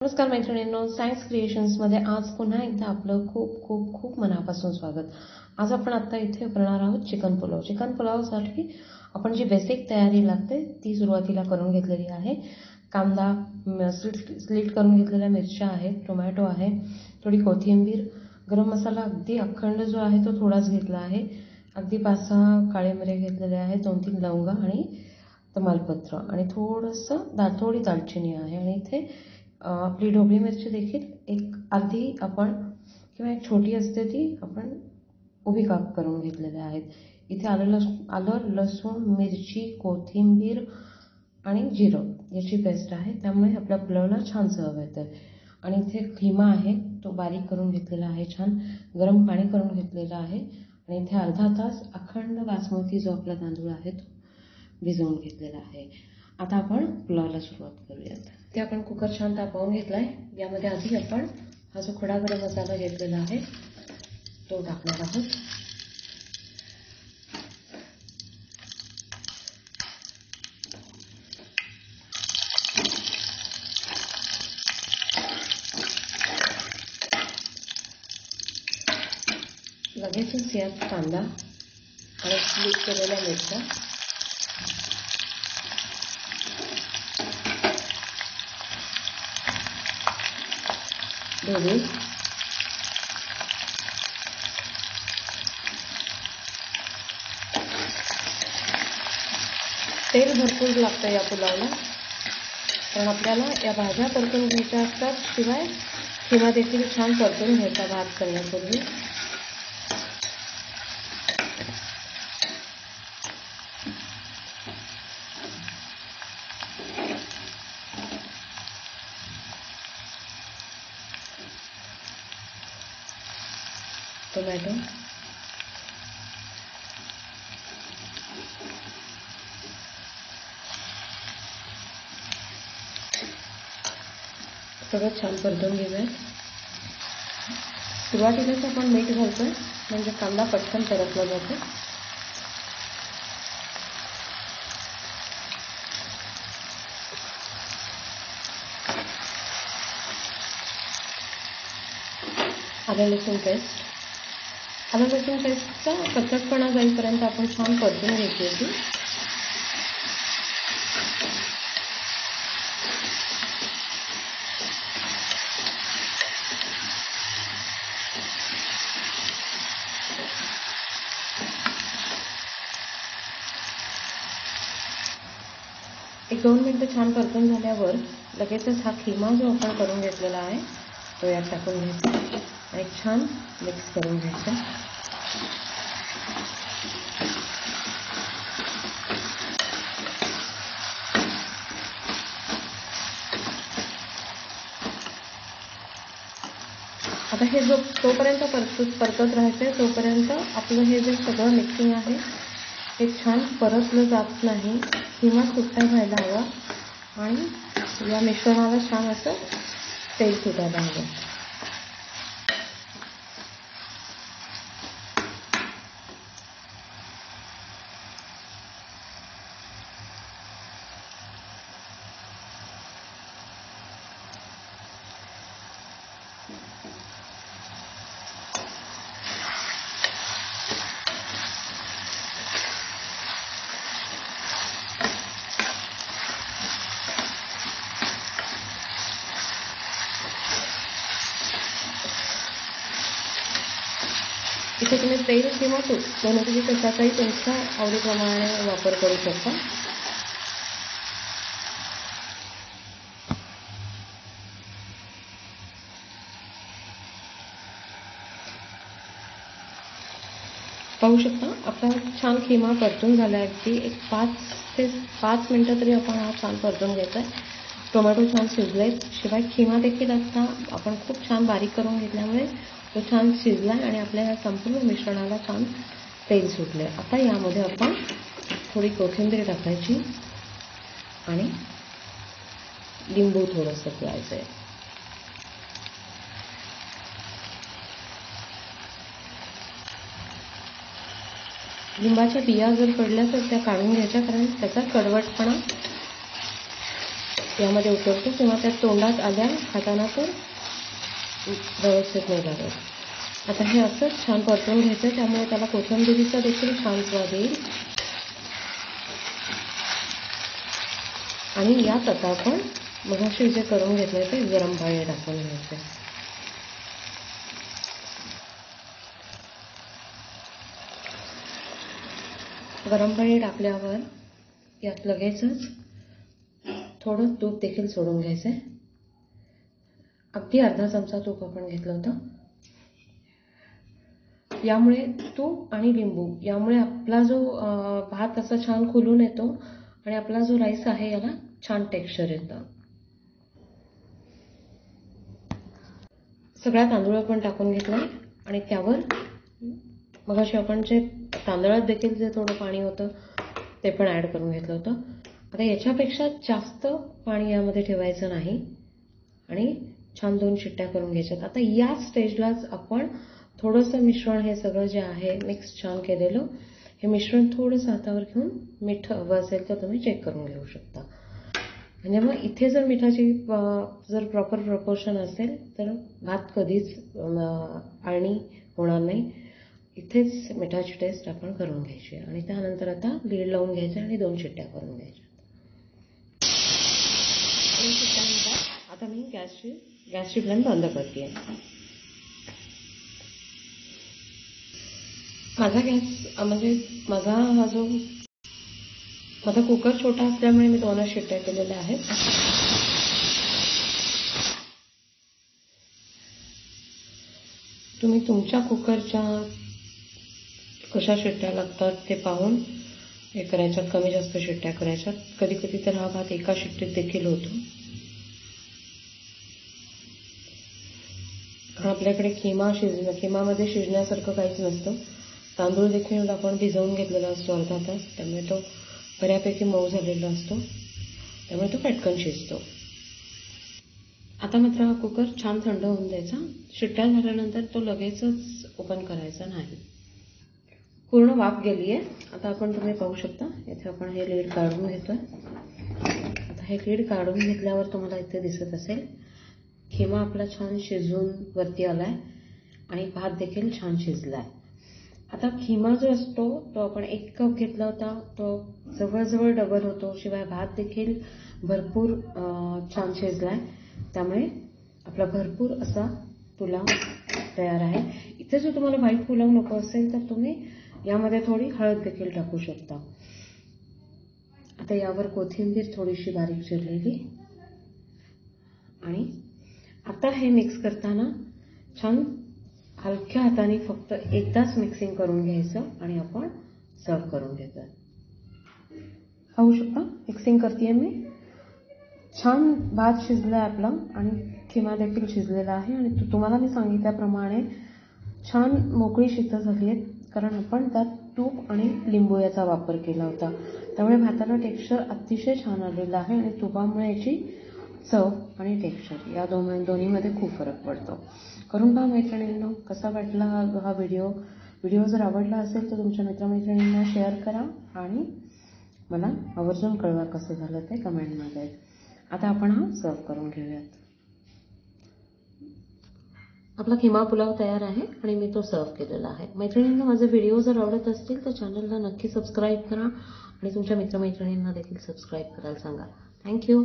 नमस्कार मैत्रिणींनो, सायन्स क्रिएशन्समध्ये आज पुन्हा एकदा आपलं खूप खूप खूप मनापासून स्वागत. आज आपण आता इथे करणार आहोत चिकन पुलाव. चिकन पुलावसाठी आपण जी बेसिक तयारी लागते ती सुरुवातीला करून घेतलेली आहे. कांदा स्लिट करून घेतलेल्या मिरच्या आहेत, टोमॅटो आहे, थोडी कोथिंबीर, गरम मसाला अगदी अखंड जो आहे तो थोडाच घेतला आहे, अगदी 5-6 काळे मिरे घेतलेले आहेत, 2-3 लवंगा आणि तमालपत्र आणि थोडी दालचिनी आहे. आणि इथे आपली ढोबळी मिरची देखील एक अर्धी आपण किंवा एक छोटी असते ती आपण उभी काप करून घेतलेल्या आहेत. इथे आलं लसूण मिरची कोथिंबीर आणि जिरं याची पेस्ट आहे, त्यामुळे आपल्या पुलावला छान चव येते. आणि इथे खिमा आहे तो बारीक करून घेतलेला आहे, छान गरम पाणी करून घेतलेलं आहे. आणि इथे अर्धा तास अखंड बासमती जो आपला तांदूळ आहे तो भिजवून घेतलेला आहे. आता आपण पुलावला सुरुवात करूयात. ते आपण कुकर छान तापवून घेतलाय. यामध्ये आधी आपण हा जो खडा गरम मसाला घेतलेला आहे तो टाकणार आहोत. लगेचच यात कांदा आणि स्लिट केलेल्या मिरच्या, ढोबळी, तेल भरपूर लागतं या पुलावला, कारण आपल्याला या भाज्या परतून घ्यायच्या असतात, शिवाय खिमा देखील छान परतून घ्यायचा भात करण्यापूर्वी. टोमॅटो, सगळं छान परतून घेऊयात. सुरुवातीलाच आपण मीठ घालतो म्हणजे कांदा पटकन परतला जातो. आलं लसूण पेस्टचा कचटपणा जाईपर्यंत आपण छान परतून घ्यायची होती. एक 2 मिनिटं छान परतून झाल्यावर लगेचच हा खिमा जो आपण करून घेतलेला आहे तो यात टाकून घ्यायचा आणि छान मिक्स करून घ्यायचा. आता हे तोपर्यंत परतत राहायचं आहे, तोपर्यंत आपलं हे जे सगळं मिक्सिंग आहे हे छान परतलं जात नाही, किंवा सुट्टा व्हायला हवा आणि या मिश्रणाला छान असं तेल सुटायला हवं. इथे तुम्ही तेल किंवा तूप दोन्हीपैकी कशाचाही तुमच्या आवडीप्रमाणे वापर करू शकता. पाहू शकता आपला छान खिमा परतून झाला आहे. अगदी एक 5 मिनिटं तरी आपण हा छान परतून घ्यायचा आहे. टोमॅटो छान शिजलेत, शिवाय खिमा देखील आता आपण खूप छान बारीक करून घेतल्यामुळे तो छान शिजला आणि आपल्या या संपूर्ण मिश्रणाला छान तेल सुटले. आता यामध्ये आपण थोडी कोथिंबीर टाकायची आणि लिंबू थोडंसं पिळायचं आहे. लिंबाच्या बिया जर पडल्या तर त्या काढून घ्यायच्या, कारण त्याचा कडवटपणा यामध्ये उतरतो किंवा त्या तोंडात आल्या खाताना तर व्यवस्थित नाही लागत। आता हे असं छान परतवून घ्यायचं, त्यामुळे त्याला कोथिंबिरीचा देखील छान स्वाद येईल। आणि यात आता आपण मगाशी जे करून घेतले ते गरम पाणी टाकून घ्यायचे। गरम पाणी टाकल्यावर यात लगेचच थोडं तूप देखील सोडून घ्यायचं। अगदी अर्धा चमचा तूप आपण घेतलं होतं। यामुळे तूप आणि लिंबू यामुळे आपला जो भात असा छान फुलून येतो आणि आपला जो राईस आहे याला छान टेक्स्चर येतं। सगळा तांदूळ आपण टाकून घेतला आणि त्यावर मगाशी आपण जे तांदळात देखील जे थोडं पाणी होतं ते पण ॲड करून घेतलं होतं। आता याच्यापेक्षा जास्त पाणी यामध्ये ठेवायचं नाही आणि छान 2 शिट्ट्या करून घ्यायच्यात। आता या स्टेजलाच आपण थोडंसं मिश्रण हे सगळं जे आहे मिक्स छान केलेलं हे मिश्रण थोडंसं हातावर घेऊन मीठ हवं असेल तर तुम्ही चेक करून घेऊ शकता। म्हणजे मग इथे जर मिठाची जर प्रॉपर प्रपोर्शन असेल तर भात कधीच आळणी होणार नाही। इथेच मिठाची टेस्ट आपण करून घ्यायची आणि त्यानंतर आता लीड लावून घ्यायचं आणि 2 शिट्ट्या करून घ्यायच्या। 2 शिट्ट्यानंतर आता मी गॅसची फ्लेम बंद करते। माझा गॅस म्हणजे माझा कुकर छोटा असल्यामुळे मी 2च शिट्ट्या केलेल्या आहेत। तुम्ही तुमच्या कुकरच्या कशा शिट्ट्या लागतात ते पाहून हे करायच्यात, कमी जास्त शिट्ट्या करायच्यात। कधी कधी तर हा भात एका शिट्टीत देखील होतो, कारण आपल्याकडे किमामध्ये शिजण्यासारखं काहीच नसतं। तांदूळ देखील आपण भिजवून घेतलेला असतो अर्धा तास, त्यामुळे तो बऱ्यापैकी मऊ झालेला असतो, त्यामुळे तो पटकन शिजतो। आता मात्र हा कुकर छान थंड होऊन द्यायचा। शिट्ट्या झाल्यानंतर तो लगेचच ओपन करायचा नाही। पूर्ण वाफ गेली आहे। आता तुम्ही पाहू शकता इथे आपण हे लीड काढून घेतोय। आता हे लीड काढून घेतल्यावर तुम्हाला इथे दिसत असेल खिमा आपला छान शिजून वरती आलाय आणि भात देखील छान शिजलाय। आता खिमा जो असतो तो आपण 1 कप घेतला होता, तो जवळजवळ डबल होतो, शिवाय भात देखील भरपूर छान शिजलाय, त्यामुळे आपला भरपूर असा पुलाव तयार आहे। इथे जर तुम्हाला व्हाईट पुलाव नको असेल तर तुम्ही यामध्ये थोडी हळद देखील टाकू शकता। आता यावर कोथिंबीर थोडीशी बारीक चिरलेली आणि आता हे मिक्स करताना छान हलक्या हाताने फक्त एकदाच मिक्सिंग करून घ्यायचं आणि आपण सर्व करून घेतोय। पाहू शकता मिक्सिंग करतेय मी। छान भात शिजलाय आपला आणि खिमा देखील शिजलेला आहे आणि तुम्हाला मी सांगितल्याप्रमाणे छान मोकळी शितं झाली आहेत, कारण आपण त्यात तूप आणि लिंबू याचा वापर केला होता, त्यामुळे भाताला टेक्स्चर अतिशय छान आलेलं आहे आणि तुपामुळे याची चव आणि टेक्स्चर या दोन्हीमध्ये खूप फरक पडतो। करून पहा मैत्रिणींनो, कसा वाटला हा व्हिडिओ जर आवडला असेल तर तुमच्या मित्रमैत्रिणींना शेअर करा आणि मला आवर्जून कळवा कसं झालं ते कमेंटमध्ये। आता आपण हा सर्व करून घेऊयात। आपला खिमा पुलाव तयार आहे आणि मी तो सर्व केलेला आहे। मैत्रिणींना माझे व्हिडिओ जर आवडत असतील तर चॅनलला नक्की सबस्क्राईब करा आणि तुमच्या मित्रमैत्रिणींना देखील सबस्क्राईब करायला सांगा। थँक्यू।